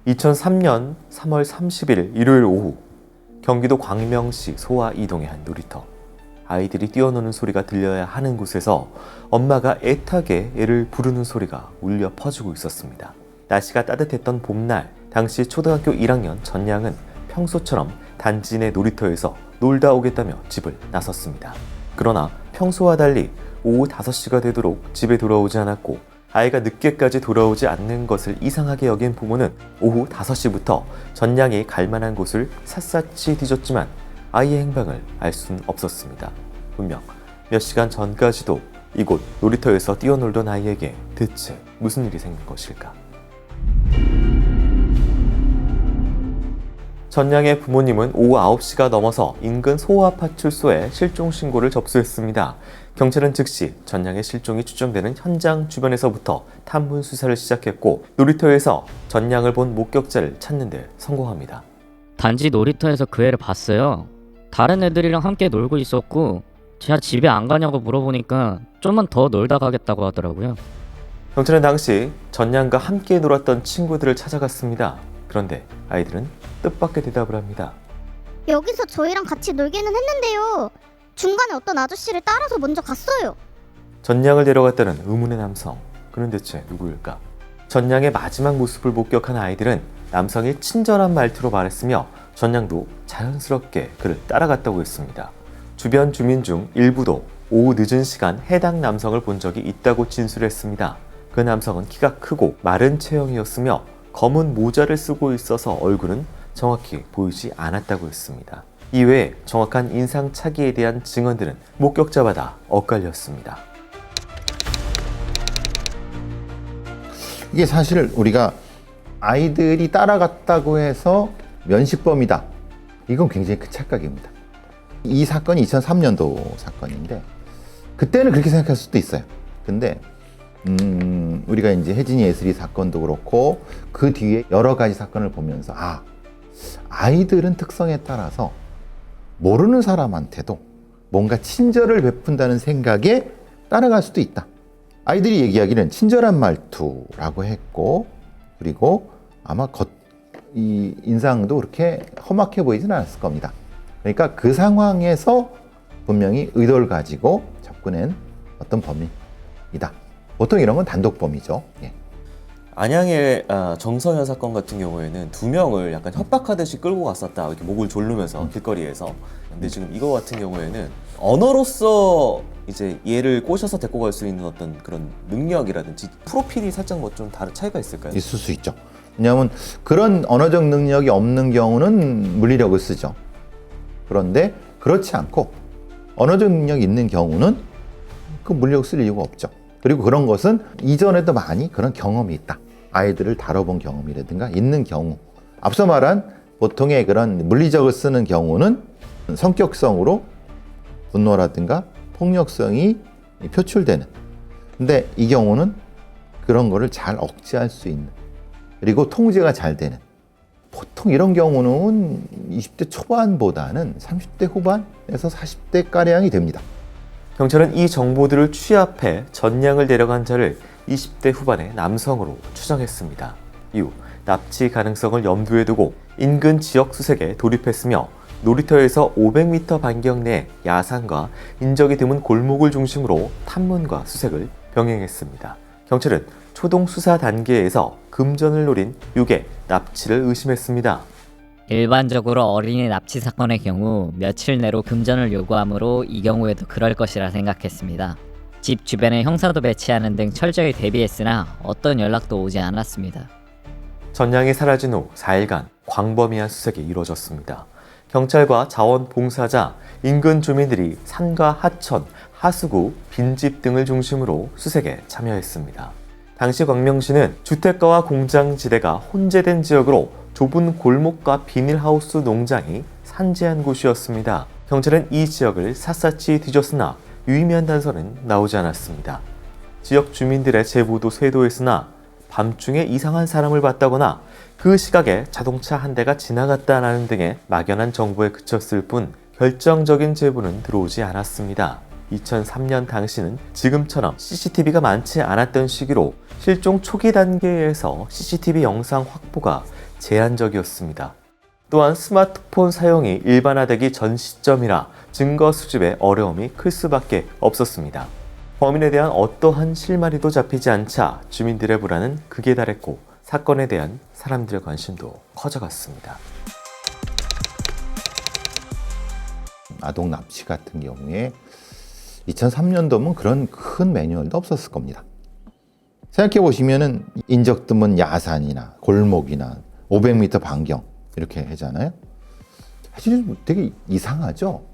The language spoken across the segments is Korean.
2003년 3월 30일 일요일 오후 경기도 광명시 소아 이동의 한 놀이터. 아이들이 뛰어노는 소리가 들려야 하는 곳에서 엄마가 애타게 애를 부르는 소리가 울려 퍼지고 있었습니다. 날씨가 따뜻했던 봄날, 당시 초등학교 1학년 전양은 평소처럼 단지 내 놀이터에서 놀다 오겠다며 집을 나섰습니다. 그러나 평소와 달리 오후 5시가 되도록 집에 돌아오지 않았고, 아이가 늦게까지 돌아오지 않는 것을 이상하게 여긴 부모는 오후 5시부터 전양이 갈 만한 곳을 샅샅이 뒤졌지만 아이의 행방을 알 수는 없었습니다. 분명 몇 시간 전까지도 이곳 놀이터에서 뛰어놀던 아이에게 대체 무슨 일이 생긴 것일까? 전양의 부모님은 오후 9시가 넘어서 인근 소아파출소에 실종 신고를 접수했습니다. 경찰은 즉시 전양의 실종이 추정되는 현장 주변에서부터 탐문 수사를 시작했고, 놀이터에서 전양을 본 목격자를 찾는 데 성공합니다. 단지 놀이터에서 그 애를 봤어요. 다른 애들이랑 함께 놀고 있었고, 제가 집에 안 가냐고 물어보니까 좀만 더 놀다 가겠다고 하더라고요. 경찰은 당시 전양과 함께 놀았던 친구들을 찾아갔습니다. 그런데 아이들은 뜻밖의 대답을 합니다. 여기서 저희랑 같이 놀기는 했는데요. 중간에 어떤 아저씨를 따라서 먼저 갔어요. 전양을 데려갔다는 의문의 남성. 그는 대체 누구일까? 전양의 마지막 모습을 목격한 아이들은 남성이 친절한 말투로 말했으며 전양도 자연스럽게 그를 따라갔다고 했습니다. 주변 주민 중 일부도 오후 늦은 시간 해당 남성을 본 적이 있다고 진술했습니다. 그 남성은 키가 크고 마른 체형이었으며 검은 모자를 쓰고 있어서 얼굴은 정확히 보이지 않았다고 했습니다. 이외에 정확한 인상 차기에 대한 증언들은 목격자마다 엇갈렸습니다. 이게 사실 우리가 아이들이 따라갔다고 해서 면식범이다, 이건 굉장히 큰 착각입니다. 이 사건이 2003년도 사건인데 그때는 그렇게 생각할 수도 있어요. 근데 우리가 이제 혜진이 예슬이 사건도 그렇고 그 뒤에 여러 가지 사건을 보면서 아이들은 특성에 따라서 모르는 사람한테도 뭔가 친절을 베푼다는 생각에 따라갈 수도 있다. 아이들이 얘기하기는 친절한 말투라고 했고, 그리고 아마 이 인상도 그렇게 험악해 보이진 않았을 겁니다. 그러니까 그 상황에서 분명히 의도를 가지고 접근한 어떤 범인이다. 보통 이런 건 단독범이죠. 예. 안양의 정서현 사건 같은 경우에는 2명을 약간 협박하듯이 끌고 갔었다. 이렇게 목을 조르면서 길거리에서. 근데 지금 이거 같은 경우에는 언어로서 이제 얘를 꼬셔서 데리고 갈 수 있는 어떤 그런 능력이라든지 프로필이 살짝 뭐 좀 다른 차이가 있을까요? 있을 수 있죠. 왜냐하면 그런 언어적 능력이 없는 경우는 물리력을 쓰죠. 그런데 그렇지 않고 언어적 능력이 있는 경우는 그 물리력을 쓸 이유가 없죠. 그리고 그런 것은 이전에도 많이 그런 경험이 있다. 아이들을 다뤄본 경험이라든가 있는 경우. 앞서 말한 보통의 그런 물리적을 쓰는 경우는 성격성으로 분노라든가 폭력성이 표출되는. 근데 이 경우는 그런 거를 잘 억제할 수 있는, 그리고 통제가 잘 되는. 보통 이런 경우는 20대 초반보다는 30대 후반에서 40대가량이 됩니다. 경찰은 이 정보들을 취합해 전양을 데려간 자를 20대 후반의 남성으로 추정했습니다. 이후 납치 가능성을 염두에 두고 인근 지역 수색에 돌입했으며 놀이터에서 500m 반경 내 야산과 인적이 드문 골목을 중심으로 탐문과 수색을 병행했습니다. 경찰은 초동 수사 단계에서 금전을 노린 유괴, 납치를 의심했습니다. 일반적으로 어린이 납치 사건의 경우 며칠 내로 금전을 요구하므로 이 경우에도 그럴 것이라 생각했습니다. 집 주변에 형사도 배치하는 등 철저히 대비했으나 어떤 연락도 오지 않았습니다. 전양이 사라진 후 4일간 광범위한 수색이 이루어졌습니다. 경찰과 자원봉사자, 인근 주민들이 산과 하천, 하수구, 빈집 등을 중심으로 수색에 참여했습니다. 당시 광명시는 주택가와 공장지대가 혼재된 지역으로 좁은 골목과 비닐하우스 농장이 산재한 곳이었습니다. 경찰은 이 지역을 샅샅이 뒤졌으나 유의미한 단서는 나오지 않았습니다. 지역 주민들의 제보도 쇄도했으나 밤중에 이상한 사람을 봤다거나 그 시각에 자동차 한 대가 지나갔다는 등의 막연한 정보에 그쳤을 뿐 결정적인 제보는 들어오지 않았습니다. 2003년 당시는 지금처럼 CCTV가 많지 않았던 시기로 실종 초기 단계에서 CCTV 영상 확보가 제한적이었습니다. 또한 스마트폰 사용이 일반화되기 전 시점이라 증거 수집에 어려움이 클 수밖에 없었습니다. 범인에 대한 어떠한 실마리도 잡히지 않자 주민들의 불안은 극에 달했고 사건에 대한 사람들의 관심도 커져갔습니다. 아동 납치 같은 경우에 2003년도면 그런 큰 매뉴얼도 없었을 겁니다. 생각해 보시면은 인적 드문 야산이나 골목이나 500m 반경 이렇게 하잖아요. 사실 되게 이상하죠.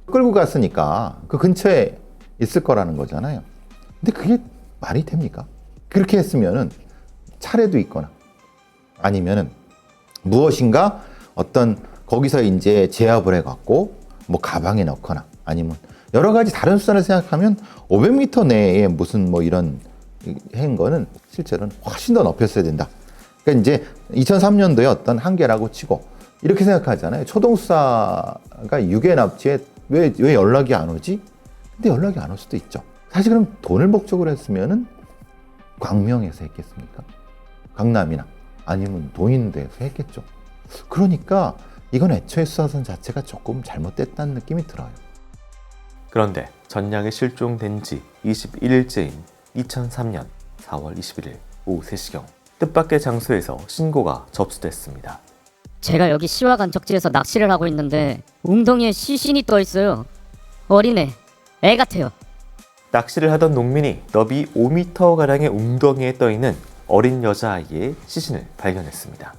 끌고 갔으니까 그 근처에 있을 거라는 거잖아요. 근데 그게 말이 됩니까? 그렇게 했으면은 차례도 있거나 아니면은 무엇인가 어떤 거기서 이제 제압을 해갖고 뭐 가방에 넣거나 아니면 여러 가지 다른 수단을 생각하면 500m 내에 무슨 뭐 이런 한 거는 실제로는 훨씬 더 높였어야 된다. 그러니까 이제 2003년도에 어떤 한계라고 치고 이렇게 생각하잖아요. 초동수사가 유괴 납치에 왜 연락이 안 오지? 근데 연락이 안 올 수도 있죠. 사실 그럼 돈을 목적으로 했으면은 광명에서 했겠습니까? 강남이나 아니면 도인대에서 했겠죠. 그러니까 이건 애초에 수사선 자체가 조금 잘못됐다는 느낌이 들어요. 그런데 전량이 실종된 지 21일째인 2003년 4월 21일 오후 3시경 뜻밖의 장소에서 신고가 접수됐습니다. 제가 여기 시와 간척지에서 낚시를 하고 있는데 웅덩이에 시신이 떠 있어요. 어린애, 애 같아요. 낚시를 하던 농민이 너비 5m가량의 웅덩이에 떠있는 어린 여자아이의 시신을 발견했습니다.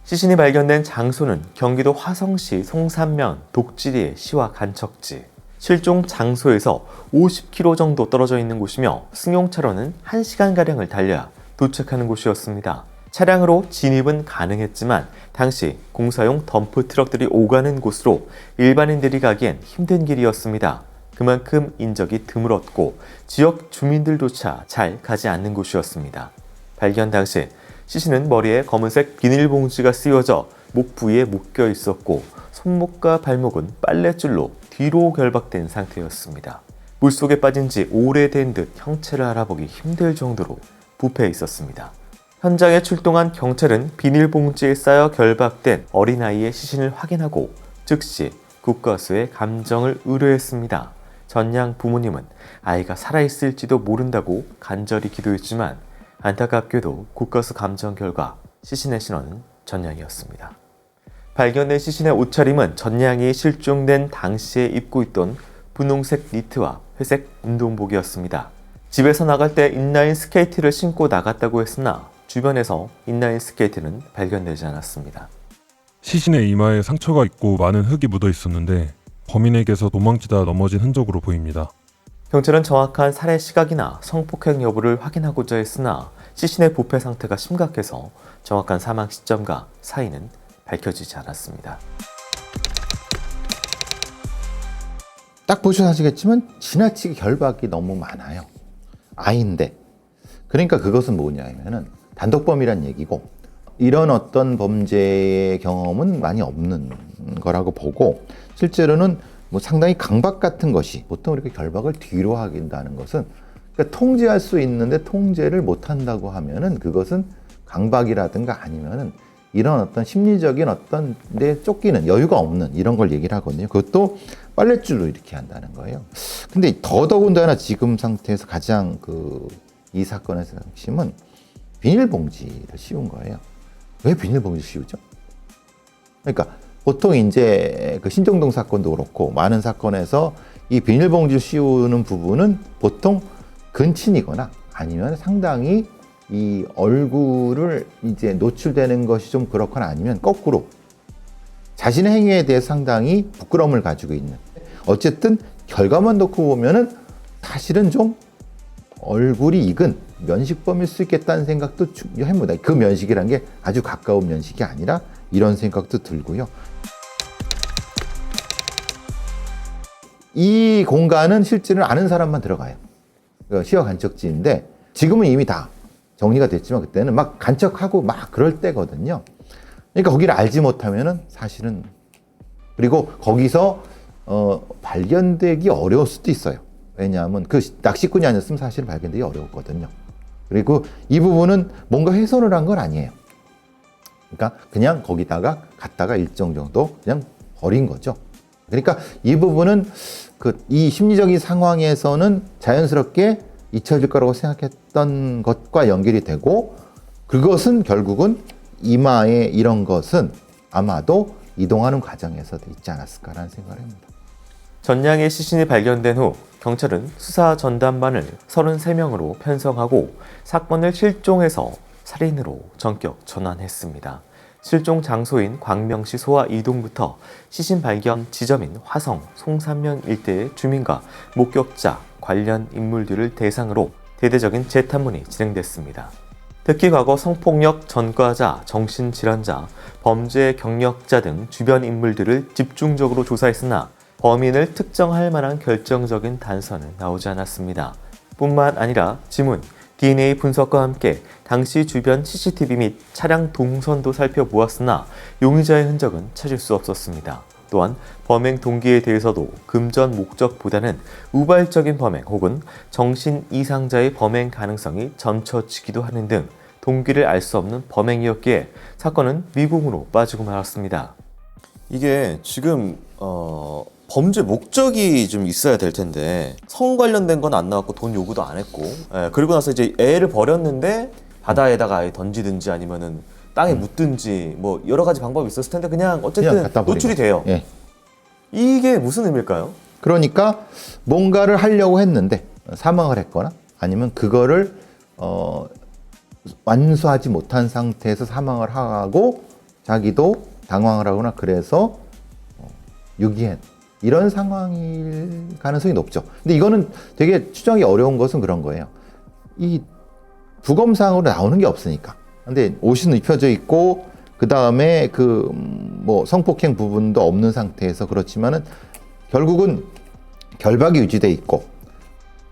시신이 발견된 장소는 경기도 화성시 송산면 독지리의 시와 간척지. 실종 장소에서 50km 정도 떨어져 있는 곳이며 승용차로는 1시간가량을 달려야 도착하는 곳이었습니다. 차량으로 진입은 가능했지만 당시 공사용 덤프 트럭들이 오가는 곳으로 일반인들이 가기엔 힘든 길이었습니다. 그만큼 인적이 드물었고 지역 주민들조차 잘 가지 않는 곳이었습니다. 발견 당시 시신은 머리에 검은색 비닐봉지가 씌워져 목 부위에 묶여 있었고 손목과 발목은 빨랫줄로 뒤로 결박된 상태였습니다. 물속에 빠진 지 오래된 듯 형체를 알아보기 힘들 정도로 부패해 있었습니다. 현장에 출동한 경찰은 비닐봉지에 쌓여 결박된 어린아이의 시신을 확인하고 즉시 국과수에 감정을 의뢰했습니다. 전양 부모님은 아이가 살아있을지도 모른다고 간절히 기도했지만 안타깝게도 국과수 감정 결과 시신의 신원은 전양이었습니다. 발견된 시신의 옷차림은 전양이 실종된 당시에 입고 있던 분홍색 니트와 회색 운동복이었습니다. 집에서 나갈 때 인라인 스케이트를 신고 나갔다고 했으나 주변에서 인라인 스케이트는 발견되지 않았습니다. 시신의 이마에 상처가 있고 많은 흙이 묻어 있었는데 범인에게서 도망치다 넘어진 흔적으로 보입니다. 경찰은 정확한 살해 시각이나 성폭행 여부를 확인하고자 했으나 시신의 부패 상태가 심각해서 정확한 사망 시점과 사인은 밝혀지지 않았습니다. 딱 보셔서 아시겠지만 지나치게 결박이 너무 많아요. 아이인데. 그러니까 그것은 뭐냐면은 단독범이란 얘기고 이런 어떤 범죄의 경험은 많이 없는 거라고 보고 실제로는 뭐 상당히 강박 같은 것이 보통 이렇게 결박을 뒤로 하긴다는 것은 그러니까 통제할 수 있는데 통제를 못 한다고 하면은 그것은 강박이라든가 아니면은 이런 어떤 심리적인 어떤 데 쫓기는 여유가 없는 이런 걸 얘기를 하거든요. 그것도 빨랫줄로 이렇게 한다는 거예요. 근데 더더군다나 지금 상태에서 가장 이 사건에서 핵심은 비닐봉지를 씌운 거예요. 왜 비닐봉지를 씌우죠? 그러니까 보통 이제 그 신정동 사건도 그렇고 많은 사건에서 이 비닐봉지를 씌우는 부분은 보통 근친이거나 아니면 상당히 이 얼굴을 이제 노출되는 것이 좀 그렇거나 아니면 거꾸로 자신의 행위에 대해 상당히 부끄러움을 가지고 있는 어쨌든 결과만 놓고 보면은 사실은 좀 얼굴이 익은 면식범일 수 있겠다는 생각도 해봅니다. 그 면식이란 게 아주 가까운 면식이 아니라 이런 생각도 들고요. 이 공간은 실제로 아는 사람만 들어가요. 시와 간척지인데 지금은 이미 다 정리가 됐지만 그때는 막 간척하고 막 그럴 때거든요. 그러니까 거기를 알지 못하면은 사실은 그리고 거기서 발견되기 어려울 수도 있어요. 왜냐하면 그 낚시꾼이 아니었으면 사실 발견되기 어려웠거든요. 그리고 이 부분은 뭔가 훼손을 한 건 아니에요. 그러니까 그냥 거기다가 갖다가 일정 정도 그냥 버린 거죠. 그러니까 이 부분은 이 심리적인 상황에서는 자연스럽게 잊혀질 거라고 생각했던 것과 연결이 되고, 그것은 결국은 이마에 이런 것은 아마도 이동하는 과정에서 있지 않았을까라는 생각을 합니다. 전량의 시신이 발견된 후 경찰은 수사 전담반을 33명으로 편성하고 사건을 실종해서 살인으로 전격 전환했습니다. 실종 장소인 광명시 소화 이동부터 시신 발견 지점인 화성, 송산면 일대의 주민과 목격자, 관련 인물들을 대상으로 대대적인 재탐문이 진행됐습니다. 특히 과거 성폭력 전과자, 정신질환자, 범죄 경력자 등 주변 인물들을 집중적으로 조사했으나 범인을 특정할 만한 결정적인 단서는 나오지 않았습니다. 뿐만 아니라 지문, DNA 분석과 함께 당시 주변 CCTV 및 차량 동선도 살펴보았으나 용의자의 흔적은 찾을 수 없었습니다. 또한 범행 동기에 대해서도 금전 목적보다는 우발적인 범행 혹은 정신 이상자의 범행 가능성이 점쳐지기도 하는 등 동기를 알 수 없는 범행이었기에 사건은 미궁으로 빠지고 말았습니다. 이게 지금 범죄 목적이 좀 있어야 될 텐데 성 관련된 건 안 나왔고 돈 요구도 안 했고, 그리고 나서 이제 애를 버렸는데 바다에다가 아예 던지든지 아니면은 땅에 묻든지 뭐 여러 가지 방법이 있었을 텐데 그냥 어쨌든 갖다 버린 노출이 거죠. 돼요. 예. 이게 무슨 의미일까요? 그러니까 뭔가를 하려고 했는데 사망을 했거나 아니면 그거를 완수하지 못한 상태에서 사망을 하고 자기도 당황을 하거나 그래서 유기한 이런 상황일 가능성이 높죠. 근데 이거는 되게 추정하기 어려운 것은 그런 거예요. 이 부검상으로 나오는 게 없으니까. 근데 옷은 입혀져 있고 그 다음에 뭐 성폭행 부분도 없는 상태에서 그렇지만은 결국은 결박이 유지돼 있고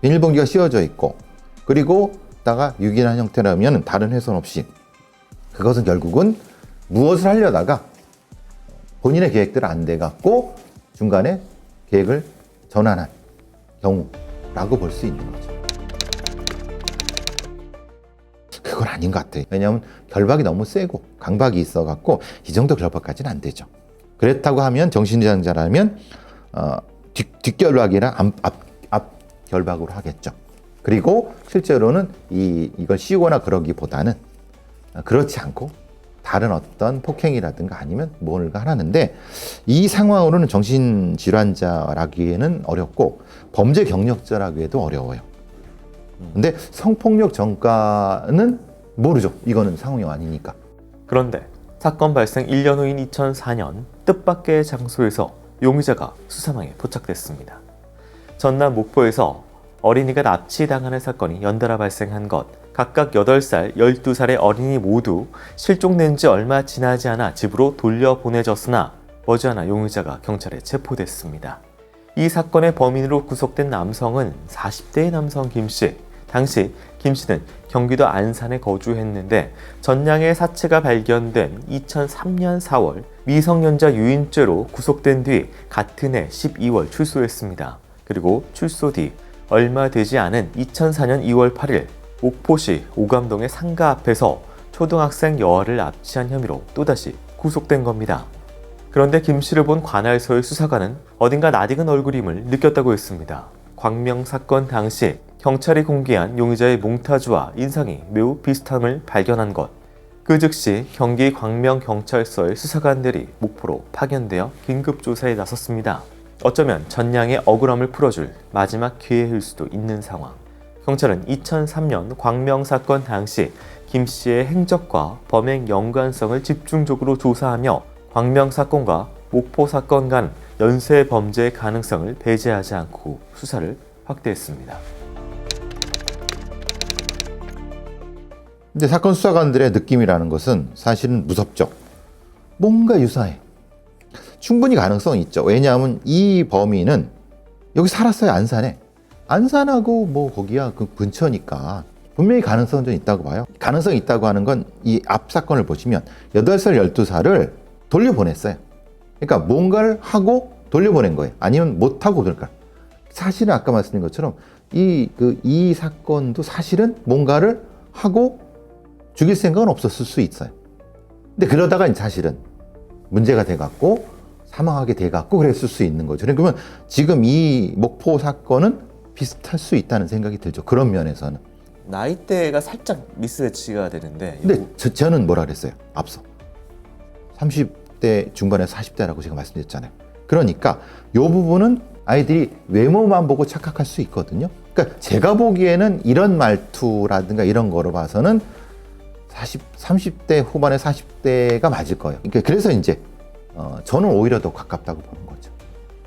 비닐봉지가 씌워져 있고 그리고 다가 유기한 형태라면 다른 훼손 없이 그것은 결국은 무엇을 하려다가 본인의 계획대로 안 돼 갖고 중간에 계획을 전환한 경우라고 볼 수 있는 거죠. 그건 아닌 것 같아요. 왜냐하면 결박이 너무 세고 강박이 있어 갖고 이 정도 결박까지는 안 되죠. 그렇다고 하면 정신이상자라면 뒷결박이나 앞 결박으로 하겠죠. 그리고 실제로는 이걸 씌우거나 그러기보다는 그렇지 않고 다른 어떤 폭행이라든가 아니면 뭔가 하는데 이 상황으로는 정신질환자라기에는 어렵고 범죄 경력자라기에도 어려워요. 근데 성폭력 전과는 모르죠. 이거는 상황이 아니니까. 그런데 사건 발생 1년 후인 2004년 뜻밖의 장소에서 용의자가 수사망에 포착됐습니다. 전남 목포에서 어린이가 납치당하는 사건이 연달아 발생한 것, 각각 8살, 12살의 어린이 모두 실종된 지 얼마 지나지 않아 집으로 돌려보내졌으나 머지않아 용의자가 경찰에 체포됐습니다. 이 사건의 범인으로 구속된 남성은 40대의 남성 김씨. 당시 김씨는 경기도 안산에 거주했는데 전량의 사체가 발견된 2003년 4월 미성년자 유인죄로 구속된 뒤 같은 해 12월 출소했습니다. 그리고 출소 뒤 얼마 되지 않은 2004년 2월 8일 목포시 오감동의 상가 앞에서 초등학생 여아를 납치한 혐의로 또다시 구속된 겁니다. 그런데 김 씨를 본 관할서의 수사관은 어딘가 낯익은 얼굴임을 느꼈다고 했습니다. 광명 사건 당시 경찰이 공개한 용의자의 몽타주와 인상이 매우 비슷함을 발견한 것. 그 즉시 경기 광명경찰서의 수사관들이 목포로 파견되어 긴급조사에 나섰습니다. 어쩌면 전량의 억울함을 풀어줄 마지막 기회일 수도 있는 상황. 경찰은 2003년 광명 사건 당시 김 씨의 행적과 범행 연관성을 집중적으로 조사하며 광명 사건과 목포 사건 간 연쇄 범죄의 가능성을 배제하지 않고 수사를 확대했습니다. 근데 사건 수사관들의 느낌이라는 것은 사실은 무섭죠. 뭔가 유사해. 충분히 가능성이 있죠. 왜냐하면 이 범인은 여기 살았어요. 안산에. 안산하고 뭐 거기야 그 근처니까 분명히 가능성은 좀 있다고 봐요. 가능성이 있다고 하는 건 이 앞 사건을 보시면 8살, 12살을 돌려보냈어요. 그러니까 뭔가를 하고 돌려보낸 거예요. 아니면 못하고 그럴까. 사실은 아까 말씀드린 것처럼 이 사건도 사실은 뭔가를 하고 죽일 생각은 없었을 수 있어요. 근데 그러다가 사실은 문제가 돼갖고 사망하게 돼갖고 그랬을 수 있는 거죠. 그러면 지금 이 목포 사건은 비슷할 수 있다는 생각이 들죠. 그런 면에서는. 나이대가 살짝 미스매치가 되는데. 근데 저는 뭐라 그랬어요? 앞서 30대 중반에서 40대라고 제가 말씀드렸잖아요. 그러니까 이 부분은 아이들이 외모만 보고 착각할 수 있거든요. 그러니까 제가 보기에는 이런 말투라든가 이런 거로 봐서는 30대 후반에 40대가 맞을 거예요. 그러니까 그래서 이제 저는 오히려 더 가깝다고 보는 거죠.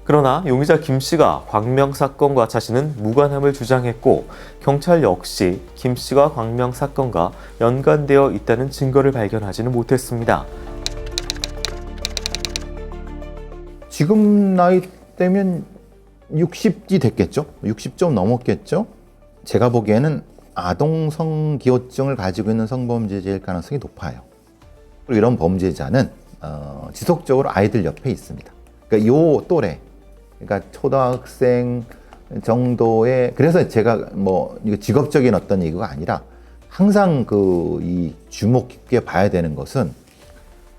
그러나 용의자 김 씨가 광명 사건과 자신은 무관함을 주장했고 경찰 역시 김 씨가 광명 사건과 연관되어 있다는 증거를 발견하지는 못했습니다. 지금 나이 때면 60이 됐겠죠? 60 좀 넘었겠죠? 제가 보기에는 아동 성기호증을 가지고 있는 성범죄자일 가능성이 높아요. 그리고 이런 범죄자는 지속적으로 아이들 옆에 있습니다. 그러니까 요 또래, 그러니까 초등학생 정도의, 그래서 제가 뭐 이거 직업적인 어떤 얘기가 아니라 항상 이 주목 깊게 봐야 되는 것은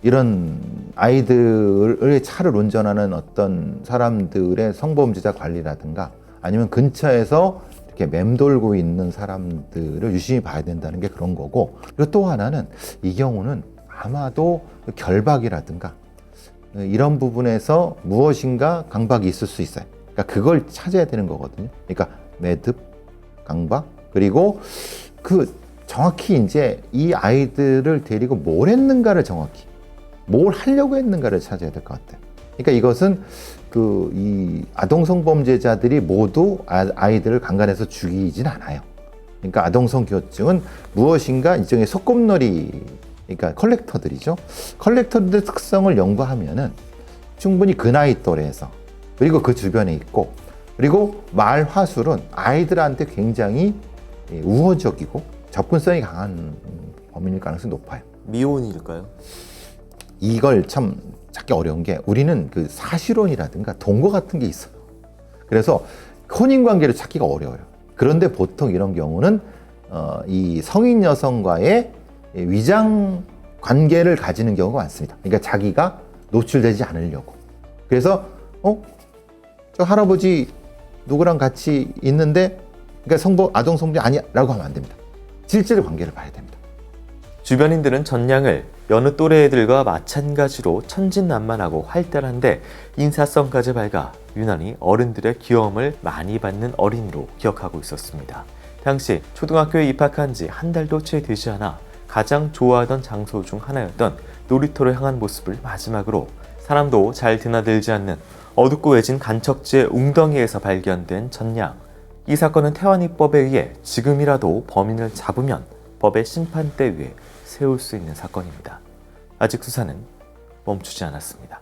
이런 아이들의 차를 운전하는 어떤 사람들의 성범죄자 관리라든가 아니면 근처에서 이렇게 맴돌고 있는 사람들을 유심히 봐야 된다는 게 그런 거고, 그리고 또 하나는 이 경우는 아마도 결박이라든가 이런 부분에서 무엇인가 강박이 있을 수 있어요. 그러니까 그걸 찾아야 되는 거거든요. 그러니까 매듭, 강박, 그리고 정확히 이제 이 아이들을 데리고 뭘 했는가를 정확히 뭘 하려고 했는가를 찾아야 될 것 같아요. 그러니까 이것은 이 아동 성범죄자들이 모두 아이들을 강간해서 죽이진 않아요. 그러니까 아동 성기호증은 무엇인가 일종의 소꿉놀이, 그러니까 컬렉터들이죠. 컬렉터들의 특성을 연구하면은 충분히 그 나이 또래에서 그리고 그 주변에 있고, 그리고 말 화술은 아이들한테 굉장히 우호적이고 접근성이 강한 범인일 가능성이 높아요. 미혼일까요? 이걸 참 찾기 어려운 게 우리는 사실혼이라든가 동거 같은 게 있어요. 그래서 혼인 관계를 찾기가 어려워요. 그런데 보통 이런 경우는 이 성인 여성과의 위장 관계를 가지는 경우가 많습니다. 그러니까 자기가 노출되지 않으려고. 그래서 저 할아버지 누구랑 같이 있는데 그러니까 아동 성범죄 아니야라고 하면 안 됩니다. 실제로 관계를 봐야 됩니다. 주변인들은 전량을 여느 또래 애들과 마찬가지로 천진난만하고 활달한데 인사성까지 밝아 유난히 어른들의 귀여움을 많이 받는 어린이로 기억하고 있었습니다. 당시 초등학교에 입학한 지 한 달도 채 되지 않아 가장 좋아하던 장소 중 하나였던 놀이터를 향한 모습을 마지막으로 사람도 잘 드나들지 않는 어둡고 외진 간척지의 웅덩이에서 발견된 전양. 이 사건은 태완이법에 의해 지금이라도 범인을 잡으면 법의 심판대 위에 세울 수 있는 사건입니다. 아직 수사는 멈추지 않았습니다.